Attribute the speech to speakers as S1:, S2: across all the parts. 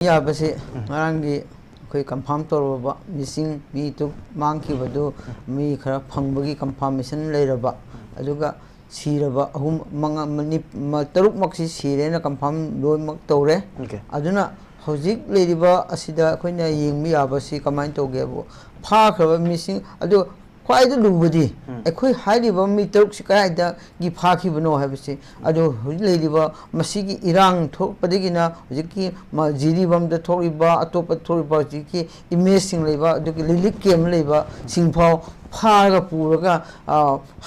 S1: याबसे मांगी कोई confirm तौरबा missing मी तो मांग की बदो मी खरा फंगबगी कंफर्मेशन लेरबा अदुगा सीरबा अहुम मंगा तरुक मक्सी सीरेना कंफर्म लोइमक तौरे अदुना हौजिक लेरिबा असिदा अखोइना येंगमी याबसी कमाइन तौगेबो फाखरबा मिसिंग अदु ख्वाइद लुबदी अखोइ हाइरिबा मी तरुक सिकाइदा गी फाखिबनो हाबसी अदु हौजिक लेरिबा मसिगी इरांग थोपदगिना हौजिकी जिरिबमदा थोरिबा अतोप थोरिबा जिकी इमेज सिंग लेबा अदुकी लिलिक केम लेबा सिंफाव फारगा पुरगा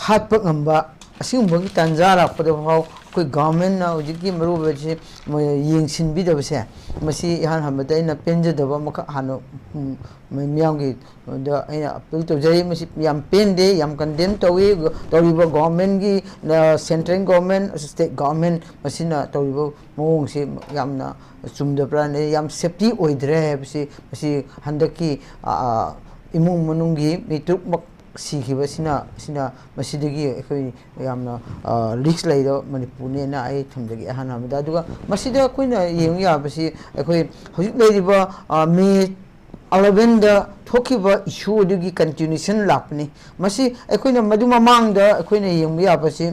S1: हातप ngamba असिंबगी तंजा लापदफाव कोई गवर्नमेंट ना हौजिकी मरुबसे येंसिनबिदबसे मसी इहान हमदा इना पेंजदबा मखा हानो मियांगी दा इना अपील तौजरी मसी याम पेंदे याम कंडेम तौई तौरिबा गवर्नमेंट की सेंट्रल गवर्नमेंट स्टेट गवर्नमेंट मसीना तौरिबा मोंगसे यामना चुमदब्राने याम सेफ्टी ओइद्रे हबसी मसी हंदकी इमुंग मनुंगी मितुक सीखिबसिना सिना मसिदगी अखोइ यामना रिस्क लैदो मणिपुरने ना आई थमदगी अहाना मदा दुगा मसिदा कोइना येंग याबसी अखोइ हौजिक लैरिबा मे 11 दा थोखिबा इशू दुगी कंटिन्यूएशन लापनी मसी अखोइना मदु ममांगदा अखोइना येंग याबसी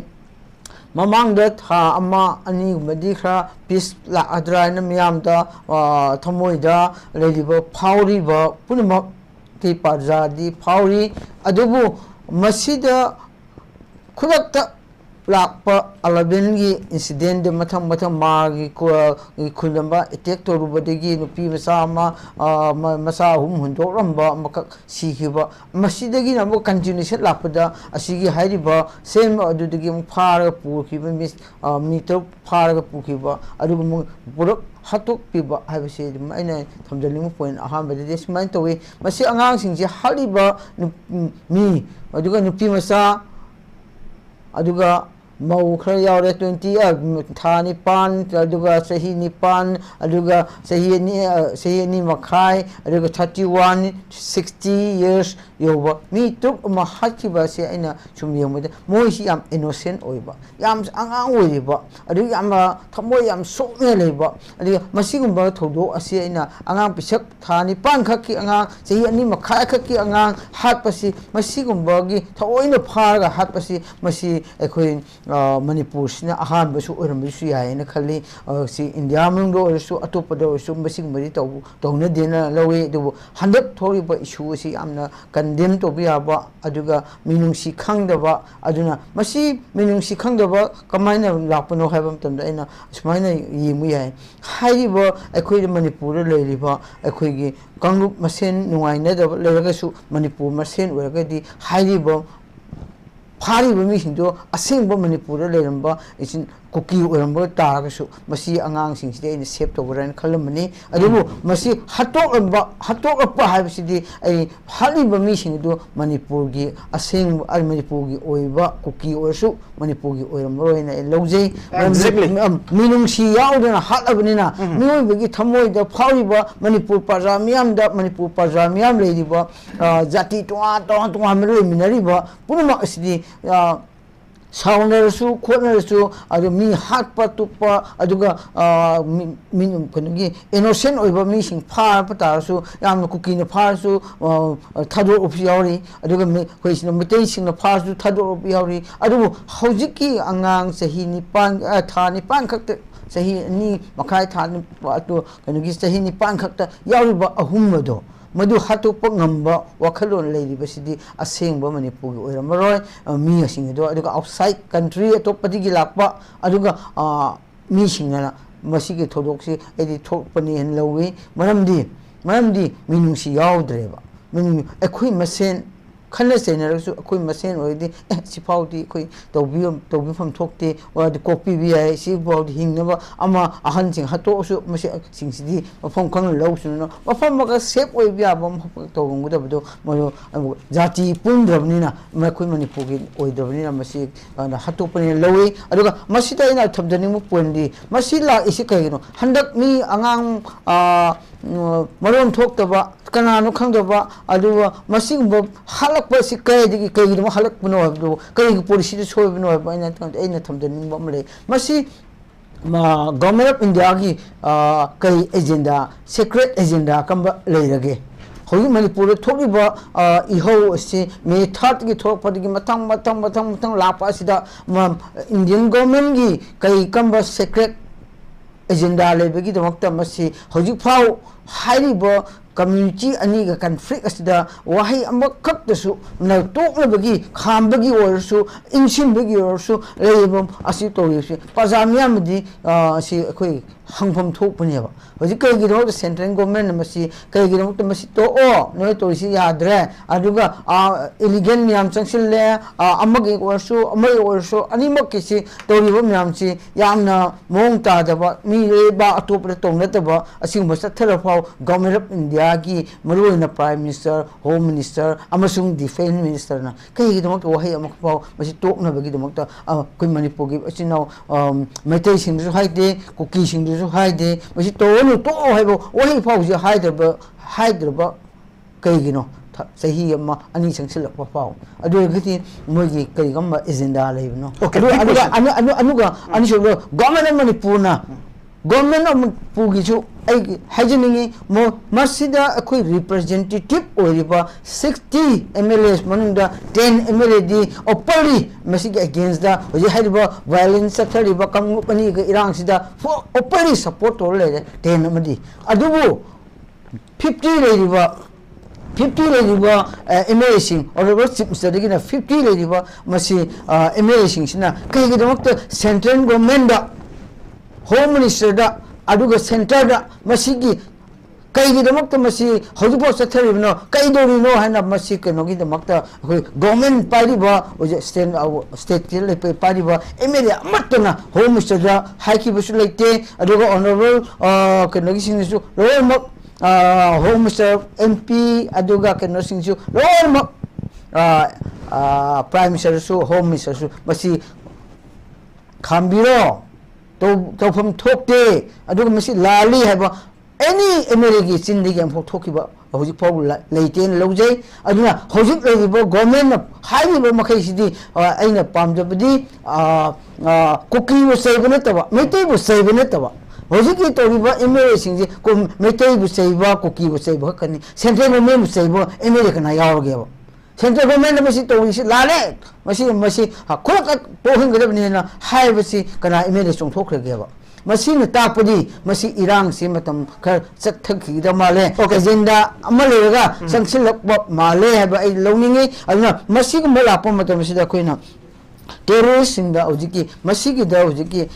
S1: ममांगदा था अमा अनि मदि खरा पीस ला अद्रायना मियामदा थमोइदा लैरिबा फाउरिबा पुनमक की पाजादी फाउरी अदुबु मसीदा खुदक्ता लापा 11 की इंसिडेंट मथम मथम मागी खुनबा अटैक तोरुबदगी नुपी मसा हुम हुंदोरंबा मक सीखिबा मसीदगी नमो कंटिन्यूएशन लापदा असिगी हाइरिबा सेम अदुदगी फारगा पुखिबा मिस मीटर फारगा पुखिबा अदुगु पुरक हाटोक पीबा हाइबसे अइना थमजलिंग पॉइंट अहामबदे सुमाइन तोवे मसी अंगांग सिंगसे हारिबा मी अदुगा नुपी मसा अदुगा मऊ खर यावरे 20 था निपान अदुगा सही निपान अदुगा सही नि मखाई अदुगा 31 60 years योबा मी तुक महचिबा से अइना सुम यमदे मोइसी याम इनोसेंट ओइबा याम अंगांग ओइबा अदु याम थमोय याम सोने लेबा अदु मसिगुंबा थोदो असे अइना अंगांग पिसक था निपान खकी अंगांग सही अनि मखाई खकी अंगांग हातपसी मसिगुंबागी थोइना फारगा हातपसी मसी अखोइ मणिपुर सिना अहानबसु ओरमबसु यायना खल्ली सी इंडिया मनुंगदो ओरसु अतोपदो ओरसु मसिगुंबदि तौना देना लवे दुबो हंदक थोरिबा इशू असि यामना कंडेम तोबियाबा अदुगा मिनुंगसी खंगदबा अदुना मसी मिनुंगसी खंगदबा कमाइना लापनो हाइबम तंदा अइना सुमाइना येमु याय हाइरिबा अखोइ मणिपुर लेरिबा अखोइगी कांगरुप मसेन नुंगाइनदबा लेरगसु मणिपुर मसेन ओरगदि हाइरिबा फारिबा मिसिंदो असेंबा मणिपुर लेरंबा इसिन कुकी ओरंबा तारगसु मसी अंगांग सिंगसिदे इन सेव तोबरान खलमनी अदुबु मसी हटोकपा हाइबसिदि आई फारिबा मिसिंदो मणिपुर की असेंग मणिपुर की ओइबा कुकी ओरसु मणिपुर की ओरमरोइना लौजै मिनुंगसी याउदना हातलबनिना मियोइबगी थमोइदा फारिबा मणिपुर प्रजा मियाम लेरिबा जाति टोआ मरोइ मिनरिबा पुनमा असदि साउनरसु खोनरसु अदु मी हातपा तुपा अदुगा मिनुम कनगी इनोसेंट ओइबा मिसिंग फारपा तारसु यामना कुकीना फारसु थादो ओफि यावरी अदुगा खोइसिना मितै सिंगना फारसु थादो ओफि यावरी अदुबु हौजिकी अंगांग सही निपान था निपान खक्त सही नि मखाय था अतु कनगी सही निपान खक्त यावरिबा अहुमदो मधु हाटोप ngamba wakhalon leiribasidi asengba manipur gi oiramaroi mi asingdo aduga outside country atopadi lakpa aduga mi singana masigi thodoksi edi thokpani hen lowi maramdi minungsi yaudreba min ekhoi masen खन्ना सेनरसु अखोइ मसेन ओइदि सिफाउदि अखोइ तौबिफम थोक्ते वादि कोपी बि आइ सिफाउदि हिंगनबा अमा अहनसिंग हतोसु मसे सिंगसिदि मफम खंग लौसुनो मफम मका सेफ ओइबि आबम तौगुदबदो मयो जाति पुंद्रबनिना मखोइ मणिपुरगी ओइदबनिना मसे हतोपनि लौइ अदुगा मसिदा इना थबदनिमु पोइन्टि मसि ला इसि कहिनो हंदक मी अंगांग मरोन थोक्तबा कनानो खंगदबा अदुगा मसिगुंबा हलकपा सि कयदिगी कयगिदम हलकपनो हबदो कयगी पॉलिसी सोयबनो हबा इना थमदनिंबा मले मसि गवर्नमेंट ऑफ इंडिया की कई एजेंडा सेक्रेट एजेंडा कम लेरगे हौजी मणिपुर थोड़ीब इहो से मे 3 की थोपदी मथंग मथंग मथंग मथंग लाप असिदा इंडियन गवर्नमेंट की कई कम सेक्रेट एजेंडा लेबगी दमकता मसी हौजी फाव हाइरिब कम्युनिटी अनी का कन्फ्लिक्ट असिदा वहाई अमखक्तसु न तोकलबगी खामबगी ओरसु इंसिनबगी ओरसु लेबम असि तोरिसि पजामियामदी असि अखोई हंगफम थोकपनेबा हौजी कईगिदो सेंट्रल गवर्नमेंट मसी कईगिदो मसी तो ओ नोय तोरिसि याद्रे अदुगा इलिगेन मियाम चंगसिले अमगी ओरसु अनिमक किसी तोरिबो मियामसी यामना मोंग तादबा मी लेबा अतोपरे तोंगनतबा असिंग मसथरफाव गवर्नमेंट ऑफ इंडिया की मरुना प्राइम मिनिस्टर होम मिनिस्टर अमसुंग डिफेंस मिनिस्टर ना कईगिदमक वहाई अमखपाव मसी तोकनबगिदमक कोई मणिपुर की अचिनाव मैतै सिंगसु हाइदे कुकी सिंगसु हाइदे मसी तोनु तो हाइबो वहाई फावजे हाइद्रबा कईगिनो सही अमा अनी संगसिलक फाव अदुगति मोगी कईगम एजेंडा लेबनो अनुगा अनिसुबो गवर्नमेंट मणिपुर ना गवर्नमेंट ऑफ मणिपुर हाइजनिंगी मो मसिदा अखोई रिप्रेजेंटेटिव ओरिबा 60 एमएलएस मनुंदा 10 एमएलए दी ओपनली मसिगे अगेंस्ट दा होजे हाइबा वायलेंस सथरिबा कंपनी के इरांग सिदा ओपनली सपोर्ट तोर ले 10 अमदी अदुबो 50 लेरिबा 50 लेरिबा एमएलए सिंग और चीफ मिनिस्टर दिगिना 50 लेरिबा मसि एमएलए सिंग सिना कईगिदमक सेंट्रल गवर्नमेंट दा होम मिनिस्टर दा अदुगा सेंटर दा मसिगी कईगिदमक मसि हौजुपो सथरिबनो कईदोरिनो हाना मसि कनोगिदमक अखोई गवर्नमेंट पारिबा ओजे स्टेट के लेपे पारिबा एमएलए अमतना होम मिनिस्टर दा हाइकिबसु लेते अदुगा ऑनरेबल कनोगी सिंगसु लोमक होम मिनिस्टर एमपी अदुगा कनो सिंगसु लोमक प्राइम मिनिस्टर सु होम मिनिस्टर सु मसि खामबिरो तौफम थोकते अदुगा मसि लाली हैबा एनी एमएलए की चिंदी के अमफो थोकिबा हौजिक फाव लेतेन लौजै अदुना हौजिक लेबो गवर्नमेंट हाइबो मखैसिदी अइना पामजबदी कुकी वो सेब नतबा मेते वो सेब नतबा हौजिक की तोरिबा एमएलए सिंजे को मेते वो सेबा कुकी वो सेब कनी सेंट्रल गवर्नमेंट सेब एमएलए कना यावगेबा सेंट्रल गवर्नमेंट मसी तोरिसि लाले मसी खुलक तोहंगदबनिना हाइबसी कना एमएलए चोंथोखरगेबा मसीन तापदी मसी इरांग से मतम खर चथखिद माले एजेंडा अमा लेगा संगसिलक माले है बा लौनिंगे अदुना मसी गुम लाप मतम सिदा कोइना टेररिस्ट सिंदा होजिकी मसी की दा होजिकी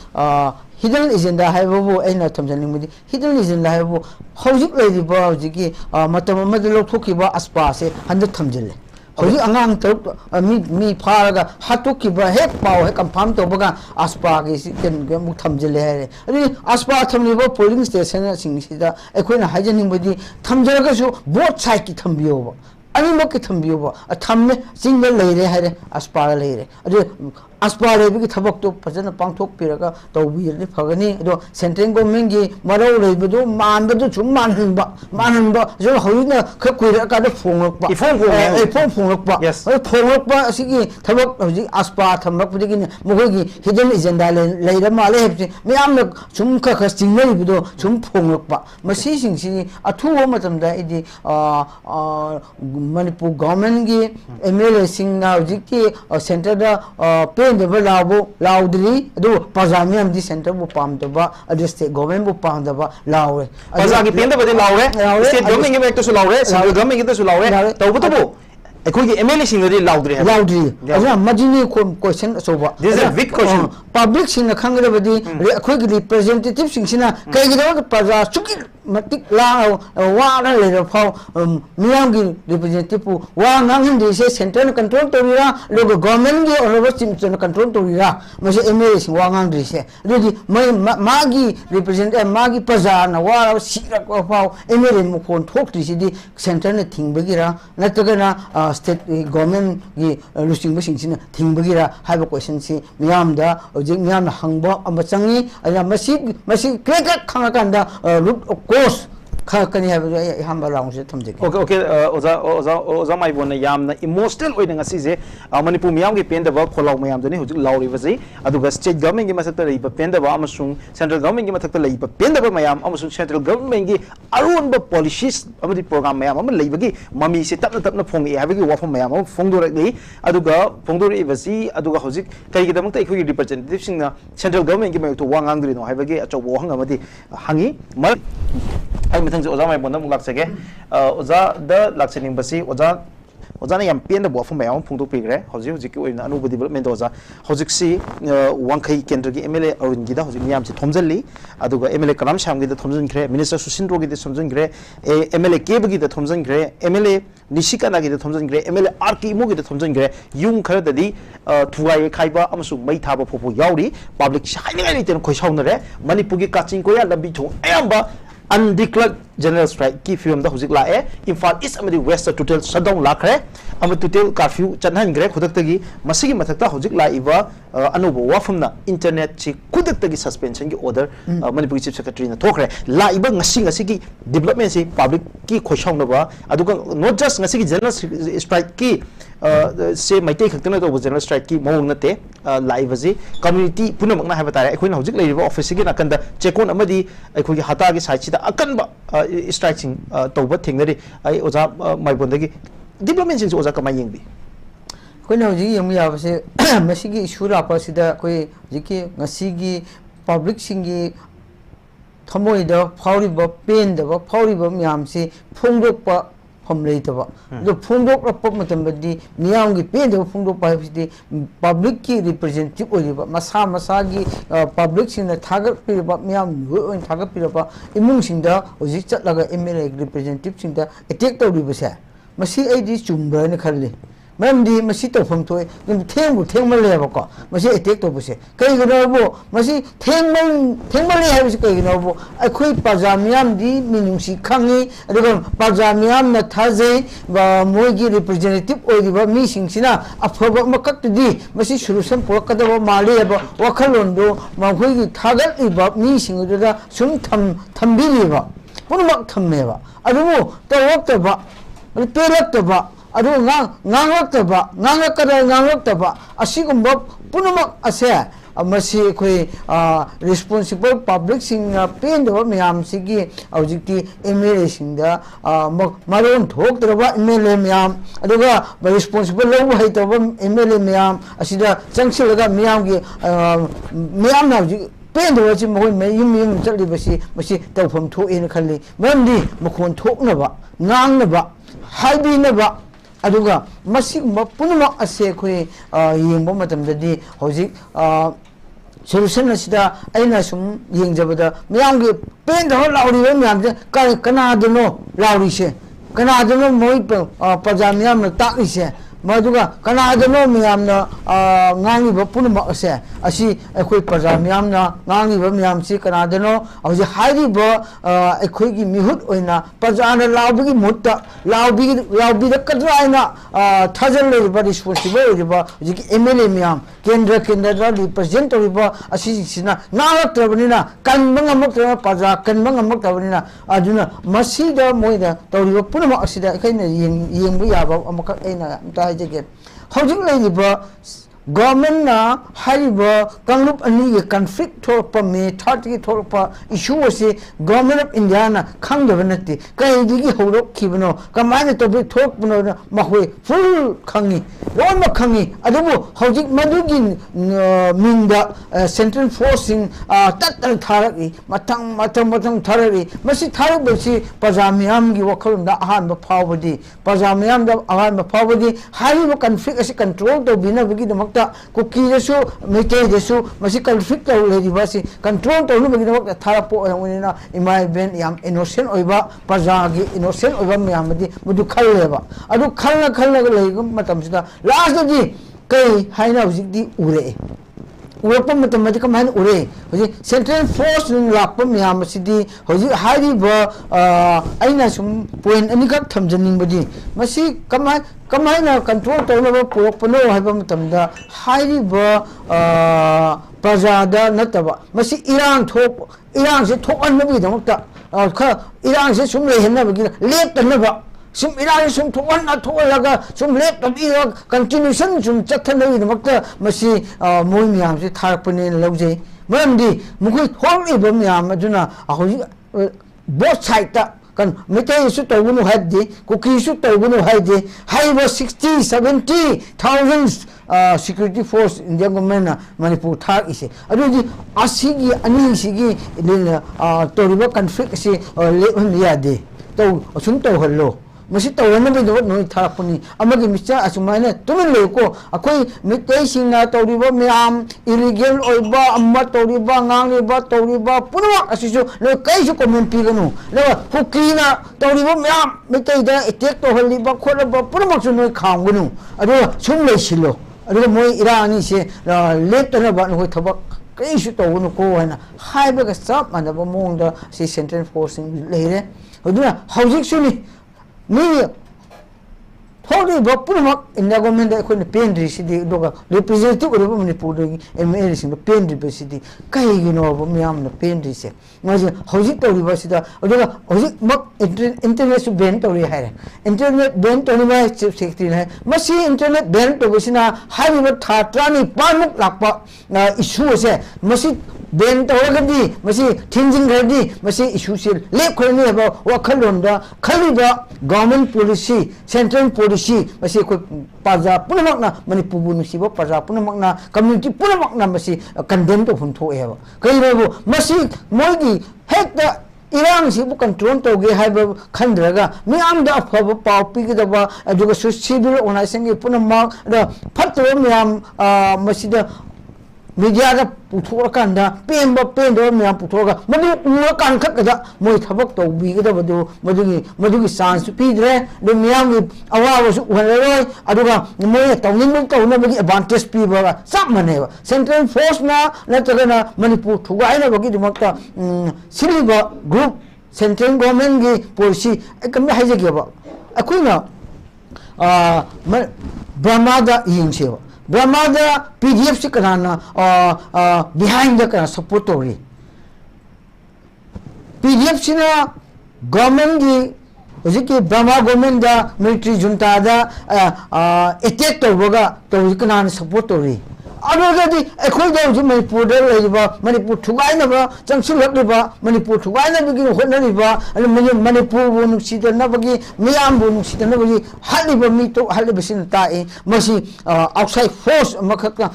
S1: हिडन एजेंडा है वो एना थमजनिंगमदी हिडन एजेंडा है वो होजिक लेदिबा होजिकी मतम अमद लोथोकिबा अस्पा से हंद थमजले होजी अंगांग तो मी फारगा हातुकिबा हेक पाव हे कंफर्म तोबगा आसपा के केन मु थमजले है अरे आसपा थमनिबो पोलिंग स्टेशन सिंगसिदा एखोइना हाइजनिंगबदी थमजरगसु बोथ साइड की थमबियोबा अनिमक की थमबियोबा थमने सिंगल लेरे है आसपा लेरे अरे आसपा लेबी थबक तो फजन पांगथोक पिरगा तौबीरनि फगनी अदो सेंट्रल गवर्नमेंट की मरौ लेबदो मानबदो सुम मानहनबा जो होइना ख कुइरा का फोंगलकपा फोंगलकपा फोंगलकपा असिगी थबक होजि आसपा थमलकपदिगी मगोगी हिडन एजेंडा लेरा माले हेबसि मियाम सुम ख ख सिंगलिबदो सुम फोंगलकपा मसी सिंगसि अथुवा मतमदा इदि मणिपुर गवर्नमेंट की एमएलए सिंग होजि की सेंटर दा पेंदब लाउद्री प्रजा में सेंटर बु पामदबा स्टेट गवर्नमेंट बु पामदबा लाउरे
S2: प्रजा की पेंदबदे लाउरे स्टेट गवर्नमेंट की बेक्टसु लाउरे सेंट्रल गवर्नमेंट की तसु लाउरे तौबतबो अखोई एमएलए सिंगदी लाउद्री
S1: मजिनी क्वेश्चन सोबा
S2: this is a big question
S1: public सिंग खंगदबदी अखोई रिप्रेजेंटेटिव सिंगसिना कईगिदो प्रजा सुकी मतिक ला वाना लेर फाव मियाम की रिप्रेजेंटेटिव वा नांगहिंदी से सेंट्रल कंट्रोल तोरिरा लोग गवर्नमेंट की और चिमचन कंट्रोल तोरिरा मसे एमएलए सिंग वा ngang dri se adudi मागी रिप्रेजेंट मागी प्रजा ना वा सिरक फाव एमएलए मुखोन थोक्ट्रि सिदी सेंटर ने थिंगबगिरा नतगना स्टेट गवर्नमेंट की लुसिंग बसिंगसिना थिंगबगिरा हाइबो क्वेश्चन सी मियाम दा जे मियाम हंगबो अमचंगी अया मसी क्रेक खंगकांदा रूट ऑफ कोर्स ꯈꯛꯀꯅꯤ ꯍꯥꯏꯕꯗꯨ ꯑꯩ ꯑꯍꯥꯟꯕ ꯔꯥꯎꯟꯁꯤꯗ ꯊꯝꯖꯒꯦ
S2: ओके ओजा माइबोन यामना इमोशनल ओइना ngasi मणिपुर मियाम की पेंदबा खोलाव मयाम जने हुजु लाउरिबसै अदुगा स्टेट गवर्नमेंट की मसक्ता रहिबा पेंदबा अमसुंग सेंट्रल गवर्नमेंट की मसक्ता रहिबा पेंदबा मयाम अमसुंग सेंट्रल गवर्नमेंट की अरुनबा पॉलिसीज अमदि प्रोग्राम मयाम अम लेबगी ममी से तपना तपना फोंगे हाबगी वाफम मयाम अम फोंदोरगली अदुगा फोंदोरिबसि अदुगा हुजिक कईगिदमक्ता इखुगी रिप्रेजेंटेटिव सिंगना सेंट्रल गवर्नमेंट की मयतो वांगांगद्रिनो हाबगी अचौबो हंगमदि हांगी मर आई मथंग ओजा माइबोन मुक लाक्सगे ओजा द लाक्सनिंबसि ओजा ओजा ने याम पेन द बफम मयाम फोंदो पिग्रे हजि हजि की ओइना अनुभव डेवलपमेंट ओजा हजिक सी वांखै केंद्र की एमएलए अरुण गिदा हजि मियाम से थोमजली अदुगा एमएलए कलाम शाम गिदा थोमजनख्रे मिनिस्टर सुसिंद्रो गिदा थोमजनख्रे एमएलए केब गिदा थोमजनख्रे एमएलए निशिकाना गिदा थोमजनख्रे एमएलए आरकी मो गिदा थोमजनख्रे युंग खरददी थुगाय खाइबा अमसु मै थाबा फोफो याउरी पब्लिक हाइनिंग आइतेन खोइसाउनरे मणिपुर की काचिंग कोया लंबी थो अयंबा अनडिक्लेयर्ड जनरल स्ट्राइक की फिल्म दा हुजिक लाए इम्फाल ईस्ट अमदी वेस्ट टोटल शटडाउन लाखरे अम टोटल कर्फ्यू चनहनग्रे खुदक्तगी मसिगी मथक्ता हुजिक लाइबा अनुभव वाफमना इंटरनेट ची खुदक्तगी सस्पेंशन की ऑर्डर मणिपुर चीफ सेक्रेटरी ना थोखरे लाइबा ngasi की डेवलपमेंट से पब्लिक की खोइसाउनबा अदुगा नॉट जस्ट ngasi की जनरल स्ट्राइक की से मैते खक्तना तो जनरल स्ट्राइक की मौंग नते लाइबजी कम्युनिटी पुनमकना है बतारे अखोइना हुजिक लेरिबा ऑफिस की नाकंदा चेकोन अमदी अखोगी हता की साइड अकनबा स्ट्राइकिंग तौबा थेंगनरी आई ओजा माइबोंदगी डेवलपमेंट सिंग ओजा कमाई यंगबी
S1: कोइना हुजिक यंग याबसे मसिगी इशू लापासिदा कोई जिकी ngasiगी पब्लिक सिंगी थमोइदा फाउरिबा पेंदबा फाउरिबा म्यामसे फोंदोकपा फम लेतबा दो फोंदोकरप मतमबदी मियाम की पेंदबा फोंदोकपा हाइबसिदी पब्लिक की रिप्रेजेंटेटिव ओइबा मसा मसागी पब्लिक सिंना थागत पिरबा मियाम लोइन थागत पिरबा इमुंग सिंदा हुजिक चटलागा एमएलए रिप्रेजेंटेटिव सिंदा अटैक तौरिबसे मसी एदी चुम्ब्राने खल्ले मरमदी मसी तौफम थोय थेंगमलेबको मसी अटैक तौबसे कईगनबो मसी थेंगमले हाइबसे कईगनबो अखोई पाजामियाम दी मिनुंसी खंगी अदुगा पाजामियाम न थाजे मोइगी रिप्रेजेंटेटिव ओइदिबा मीसिंगसिना अफबा मकक्तदी मसी सोल्यूशन पुरकदबा मालेबा वखलोंदो मखोइगी थागलिबा मीसिंगदुदा सुम थम्बिलिबा पुनमक थम्मेबा अदुबो तवक्तबा पेरक्तबा अदु nganglakta asigumba punamak ase amasi khoi responsible public sing pen do myam sigi aujikti MLA sing da maron thok traba MLA myam aduga responsible lo hai to MLA myam asida changsilaga myam gi myam na pen do chi moi me yum chali basi masi tawfam tho in khalli mamdi makhon thoknaba ngangnaba haibinaba अदुगा मसिगुम्बा पुनमक असे खोइ येंबो मतमददी हौजिक solution असिदा अइना सुम येंजबदा मियामगे pen दो लाउरिबे मियामजे कनादनो लाउरिसे कनादनो मोइ प्रजा मियामना ताकिसे मदुगा कनादनो मियामना ngangiba पुनमक असे असी अखोइ प्रजा मियामना ngangiba मियामसी कनादनो हौजि हाइरिबो अखोइगी मिहुत ओइना प्रजाना लाउबिगी मुत्ता लाउबिदा कद्राइना थाजल लेरिबा responsible ओइरिबा जिकि MLA मियाम केंद्र represent तोरिबा असिसिना नालक्तबनिना कनबंगमक्तबा प्रजा कनबंगमक्तबनिना अदुना मसीदा मोइदा तोरिबा पुनमक असिदा खैना येंबु याबा अमक एना ताइजेगे हौजिक लेरिबा गवर्नमेंट ना हाइबा कांगलुप अनि के कॉन्फ्लिक्ट थोरपा मे 30 की थोरपा इशू से गवर्नमेंट ऑफ इंडिया ना खंगदब नति कईदिगी हौरक खिबनो कमाने तो बे थोरपनो मखोय फुल खंगी लोन म खंगी अदबो हौजिक मदुगी मिंदा सेंट्रल फोर्सिंग तत्तन थारकी मथंग थारकी मसी थारबसी पजामियाम की वखलुंदा अहान फावबदी पजामियाम दा अहान फावबदी हाइबा कॉन्फ्लिक्ट असे कंट्रोल तो बिनाबगी दमक कुकी जसु मेटे जसु मसी कॉन्फ्लिक्ट लेरिबासी कंट्रोल तौनुबगी दमक थारपो ओनिना इमाय बेन याम इनोसेंट ओइबा प्रजागी इनोसेंट ओइबा म्यामदी मुदु खल्लेबा अदु खल्ला लेगम मतमसिदा लास्ट दी कई हाइना हुजिकदी उरे उरप मतमदि कमाइन उरे हुजि सेंट्रल फोर्स लाप म्यामसिदी हुजि हाइरिबा आइना सुम पॉइंट अनिखक थमजनिंबदी मसी कमाइना कंट्रोल तौनबा पुरपनो हाइबा मतमदा हाइरिबा प्रजादा नतबा मसी इरांग से थोकअनबगी दमकता इरांग से सुम लेहनबगी लेपतनबा सुम इरांग सुम थोहन थोहलगा सुम लेपतबी कंटिन्यूशन सुम चथनबीदमक्ता मसी मोय मियाम से थारकपने लौजे मरमदी मुखै थोरलिबा मियाम अदुना ahoji both side ta kan mitai su tawunu haddi kuki su tawunu haddi haiba 60-70,000 security force India government na Manipur thak ise aduji asigi ani sigi toriba conflict se lebhan yade to sun to hallo masi tawna be do no thakpani amagi micha asumana tumin leko akoi mitai singna toriba miam illegal oiba amma toriba ngang ba toriba punwa asisu no kai su comment piganu no hukina toriba miam mitai da attack to haliba khoraba punwa su no khangunu adu sum le silo adu moi irani se letana ba no thabak kai su to no ko hana haiba ga sap manaba mongda si central force leire aduna hojik suni ni thodi bapurmak india government da khoi pendri sidi doga representative ore manipur de ml sing pendri be sidi kai gino bo miam na pendri se ngaji hoji tori ba sida odoga hoji mak internet ban tori hai internet ban tori ma secretary hai masi internet ban to bisina hai ba thatrani panuk lakpa issue se masi ben to gadi masi thinjing gadi masi issue se lep khorni ba wakhalon da khaliba government policy central policy masi ko paja punamak na manipur bu nusiba paja punamak na community punamak na masi condemn to phun tho e ba kai bo masi moigi hekta irang si bu control to ge hai ba khandraga mi am da phab paw pi ge da ba aduga civil organization ge punamak da phatto mi am masi da media da puthorkanda pemba pendo me puthorga madu kan khakada moi thabak to bi ga badu madugi chance pidre do miyam gi awa su hanroi aduga moi tawning to na bagi advantage pi ba sab maneba central force na natagana manipur thugai na bagi dimakta siliba group central government gi policy ekam haije gi ba akuina brahmada yingsewa Brahmada PDF si kanana behind the kana support tori PDF sina government gi ojiki Brahma government da military junta da attack to boga to kanana support tori adogadi ekhoi da ji Manipur da leiba Manipur thugai na ba changsul lakliba Manipur thugai na bigi honnani ba Manipur bu nuksida na bagi miyam bu nuksida na bagi haliba mi to haliba sin ta e masi outside force makaka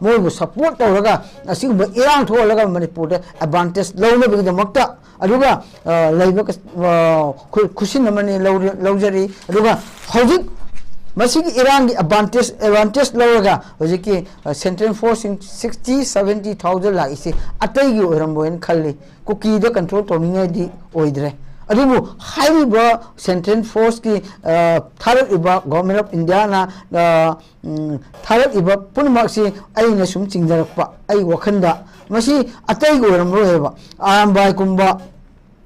S1: moi bu support to raga asigba irang tho laga Manipur da advantage lawna bigi da makta aduga leiba khusin namani lawjari aduga hojik masigi Iran gi advantage lawaga hojiki central force in 60-70,000 la isi atai gi oramboen khalli kuki da control to ninga di oidre adubu haiba central force ki tharat iba government of India na tharat iba punmak si aina sum chingjarakpa ai wakhanda masi atai gi oramro heba arambai kumba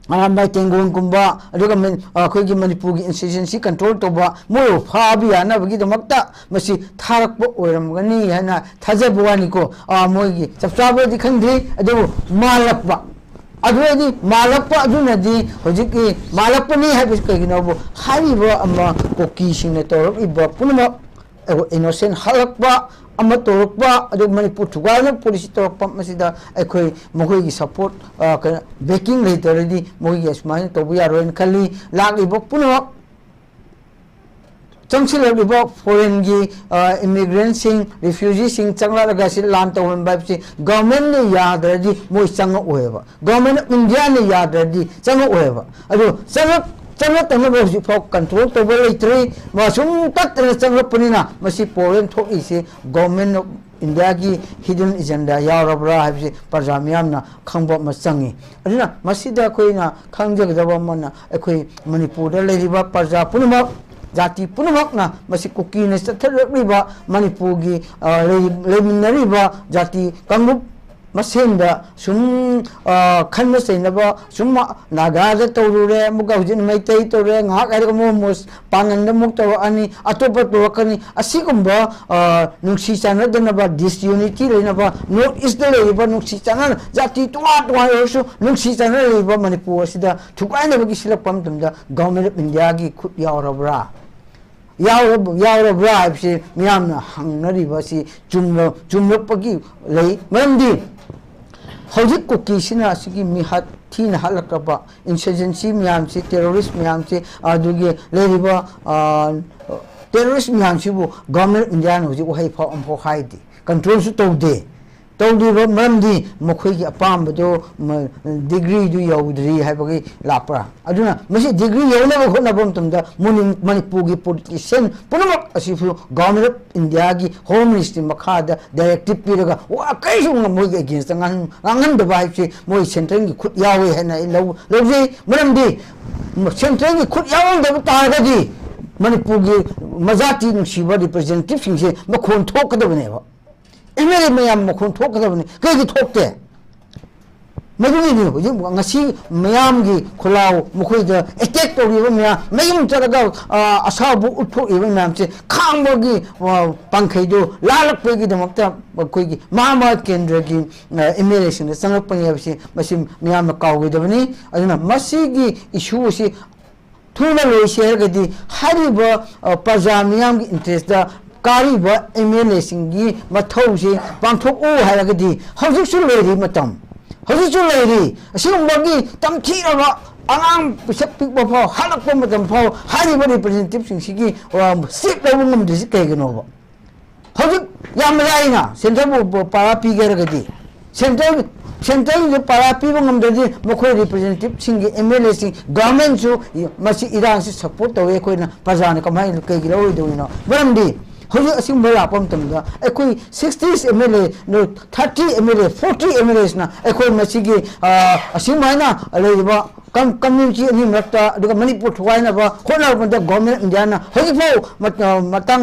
S1: Arambai Tengun Kumba, Recommend Kogi Manipugi institution control to ba, Mo Fabia, Navagi the Makta, Masi Tarak or Mani, and Tazabuanico, Mogi, subscriber the country, Adu Malapa. Adwadi Malapa Dunadi, Hojiki, Malapani Habis Kaginobo, Hariba Ama, Koki Sinator, Iba Punama, innocent Halakba. Amatorokba adu Manipur thugana police torokpa masida ekhoi mohoi gi support backing laterdi mohoi gi asmani to buya roin khali lagli bok puno changsil li bok foreign gi immigrants sing refugees sing changla ga sil lan to hon bai si government ne yadradi moi changa oeba government of India ne yadradi changa oeba adu changa tanga bo si fok control to bol itri ma sum tat changa punina masi foreign thok isi government of India gi hidden agenda yarabra habsi parjamiam na khangbo ma changi adina masida koina khangjagdaba mana ekhoi Manipur da leriba parja punma jati punmak na masi kuki ne satharriba Manipur gi leminariba jati kangrup मसेंदा सुम खन सेनब सुम नागाद तौरुरे muga हुजिन Meitei तौरे ngak ai mo mos pangan muk taw ani atopa to kani asigumba nuksi chana danaba disunity leinaba north east le ba nuksi chana jati tuwa yosu nuksi chana le ba manipur sida thukai ne bagi silapam tumda government of india gi khut yaurabra yaurabra se miyamna hangnari ba si chumrapagi lei mamdi hojik ko kisina asigi mihat thin हलकबा insurgency ma'am से terrorist ma'am से आदुगे लेरिबा terrorist ma'am से वो government India ने हो high फा अम्फो हाइदी control सु तौदे मरमदी मखोई अपामबदो degree दु यौद्री हाइबगी लापरा अदुना मसी degree यौनब खोनबम तुमदा Manipur की पॉलिटिशियन पुनमक असिफु गवर्नमेंट ऑफ इंडिया की होम मिनिस्ट्री मखादा डायरेक्टिव पिरगा वा कैसु मोई against nganghan da bai che moi central ki khut yawe hai na loji mrandi central ki khut yawang da ta ga di manipur ki majati nu shiba representative sing se makhon thok da bane ba emere mayam makhon thok da bane kai ki thok te maduni ni ho jim ngasi mayam gi khulaw mukhoi da attack to ri ba mayam charaga asabu utho even nam che khangbo gi pankhai do lalak pe gi damakta koi gi mama kendra gi emeration sangapan ya si masim mayam kaw gi dabani aduna masi gi issue si thuna lo share ga di hariba pajamiyam gi interest da kariba emeration gi mathau si pangthok o haragadi hawjuk su leri matam हजिसु लेरी असिगुम्बगी तमथीरबा आंगाम पिसक पिकबा फाव हालकबा मतम फाव हारिबा representative सिंसिगी seat लबु ngमदिसि कैगनोबा हजिक याम लाइना central पारा पिगेरगदी central जो पारा पिबा ngमददी मखोय representative सिंगी MLA सिंग government सु मसि Iran से support तवे कोइना प्रजाने कमाय कैगि लौइदोइनो बरमदी होजी असिम बला पम तमगा एकोई 60 एमएलए नो 30 एमएलए 40 एमएलए ना एकोई मसिगी असिम माइना लेबा कम्युनिटी अनि मरता दुगा मणिपुर थवाइना बा खोना बंद गवर्नमेंट इंडिया ना होजी फो मतम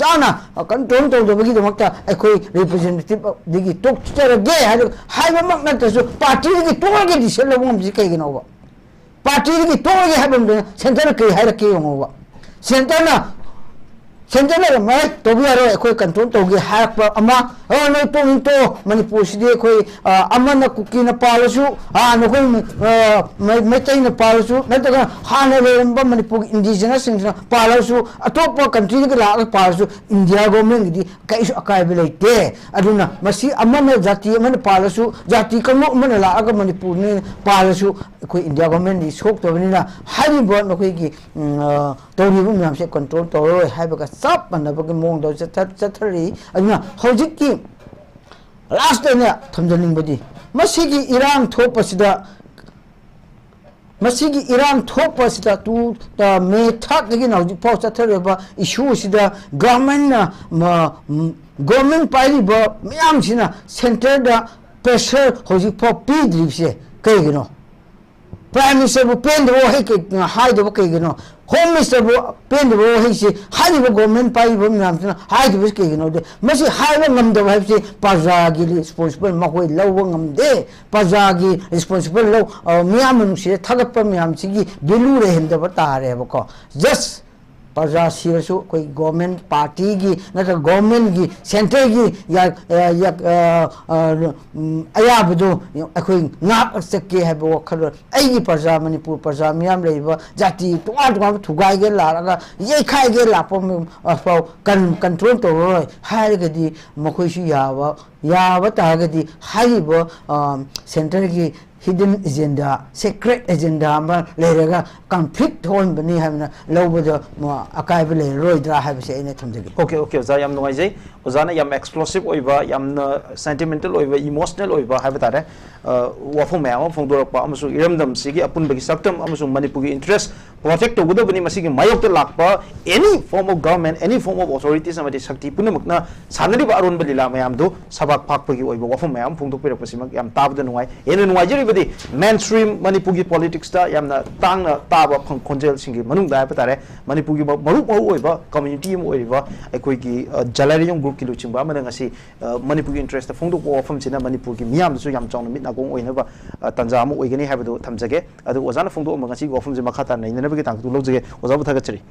S1: चाना कंट्रोल तो दबगी दमकता एकोई रिप्रेजेंटेटिव दिगी टोक चरगे हाइबा मक नतसु पार्टी दिगी टोगे दिसल लबम जि कैगिनोबा पार्टी दिगी टोगे हाबम सेंटर के हाइरके योंगोबा सेंटर ना सेंटर में तो भी यारो कोई कंट्रोल तो गे हैक पर अमा न तो मणिपुर से कोई अमन कुकी न पालसु न कोई मैतै न पालसु नतगा हाने लेरंब मणिपुर इंडिजिनस सिंह पालसु अतोप कंट्री के ला पालसु इंडिया गवर्नमेंट दी कैसु अकायब लेते अदुना मसी अमन जाति अमन पालसु जाति कमो अमन ला मणिपुर ने पालसु कोई इंडिया गवर्नमेंट दी सोक तो बनिना हाई बोर्ड न कोई की तौरीबु म्याम से कंट्रोल तौरो हाइबगा सब मनबगे मोंग दो चथरी अदुना हौजिक की लास्ट ने थमजनिंग बदी मसिगी इरान थोपसिदा मसिगी इरान थोपसिदा तू ता मे थाक लगी नौजि पाउ चथरेबा इशू सिदा गवर्नमेंट पाइबा म्याम सिना सेंटर दा प्रेशर हौजिक पो पीद्रिबसे कैगिनो प्राइम मिनिस्टर बु पेंदो है के हाइदो कैगिनो होम मिनिस्टर बु पेंदो है से हाइबो गवर्नमेंट पाइबो म्यामसना हाइदो कैगिनो दे मसी हाइबो ngमदो है प्रजा की रिस्पांसिबल मखोय लवो ngमदे प्रजा की रिस्पांसिबल लो म्याम मनुष्य थगप म्याम सिगी वैल्यू रेहंदब तारेबको जस्ट प्रजा सिरसु कोई गवर्नमेंट पार्टी की नत गवर्नमेंट की सेंटर की या अयाबदो अखोई नाक सके है बो खर आई प्रजा मणिपुर प्रजा मियाम लेबा जाति टुआ थुगाई गे लारगा ये खाई गे लापम अफाव कंट्रोल तो रोय हारगदी मखोइसु यावा तागदी हाइबो सेंटर की hidden agenda secret agenda ma leiraga conflict hon bani hamna lobada akai bele roidra habse ine thamjagi
S2: okay za yam nungai jai ozana yam explosive oiba yam sentimental oiba emotional oiba habitare wafung ma phongdorpa amusu iramdam sigi apun bagi saktam amusu manipur gi interest protect ꯇꯧꯒꯗꯕꯅꯤ ꯃꯁꯤꯒꯤ ꯃꯥꯌꯣꯛꯇ ꯂꯥꯛꯄ any form of government any form of authorities ꯑꯃꯗꯤ ꯁꯛꯇꯤ ꯄꯨꯝꯅꯃꯛꯅ ꯁꯥꯟꯅꯔꯤꯕ ꯑꯔꯣꯟꯕ ꯂꯤꯂꯥ ꯃꯌꯥꯝꯗꯨ ꯁꯕꯥꯛ ꯐꯥꯛꯄꯒꯤ ꯑꯣꯏꯕ ꯋꯥꯐꯝ ꯃꯌꯥꯝ ꯐꯣꯡꯗꯣꯛꯄꯤꯔꯛꯄꯁꯤꯃꯛ ꯌꯥꯝ ꯇꯥꯕꯗ ꯅꯨꯡꯉꯥꯏ ꯍꯦꯟꯅ ꯅꯨꯡꯉꯥꯏꯖꯔꯤꯕꯗꯤ ꯃꯦꯟ ꯁ꯭ꯇ꯭ꯔꯤꯝ ꯃꯅꯤꯄꯨꯔꯒꯤ ꯄꯣꯂꯤꯇꯤꯛꯁꯇ ꯌꯥꯝꯅ ꯇꯥꯡꯅ ꯇꯥꯕ ꯈꯣꯟꯖꯦꯜꯁꯤꯡꯒꯤ ꯃꯅꯨꯡꯗ ꯍꯥꯏꯕ ꯇꯥꯔꯦ ꯃꯅꯤꯄꯨꯔꯒꯤ ꯃꯔꯨ ꯑꯣꯏꯕ ꯀꯝꯃ꯭ꯌꯨꯅꯤꯇꯤ ꯑꯃ ꯑꯣꯏꯔꯤꯕ ꯑꯩꯈꯣꯏꯒꯤ ꯖꯂꯥꯏꯔꯤꯌꯝ ꯒ꯭ꯔꯨꯞꯀꯤ ꯂꯨꯆꯤꯡꯕ ꯑꯃꯅ ꯉꯁꯤ ꯃꯅꯤꯄꯨꯔꯒꯤ ꯏꯟꯇꯔꯦꯁꯇ ꯐꯣꯡꯗꯣꯛꯄ ꯋꯥꯐꯝꯁꯤꯅ ꯃꯅꯤꯄꯨꯔꯒꯤ ꯃꯤꯌꯥꯝꯗꯁꯨ ꯌꯥꯝ ꯆꯥꯎꯅ ꯃꯤꯠ ꯅꯥꯀꯣꯡ ꯑꯣꯏꯅꯕ ꯇꯥꯟꯖꯥ ꯑꯃ ꯑꯣꯏꯒꯅꯤ ꯍꯥꯏꯕꯗꯨ ꯊꯝꯖꯒꯦ ꯑꯗꯨ ꯑꯣꯖꯥꯅ ꯐꯣꯡꯗꯣꯛꯑꯝꯕ ꯉꯁꯤꯒꯤ ꯋꯥꯐꯝꯁꯦ ꯃꯈꯥ ꯇꯥꯅ ꯅꯩꯅꯅꯕꯒꯤ ꯇꯥꯡꯀꯛꯇꯨ ꯂꯧꯖꯒꯦ ꯑꯣꯖꯥꯕꯨ ꯊꯥꯒꯠꯆꯔꯤ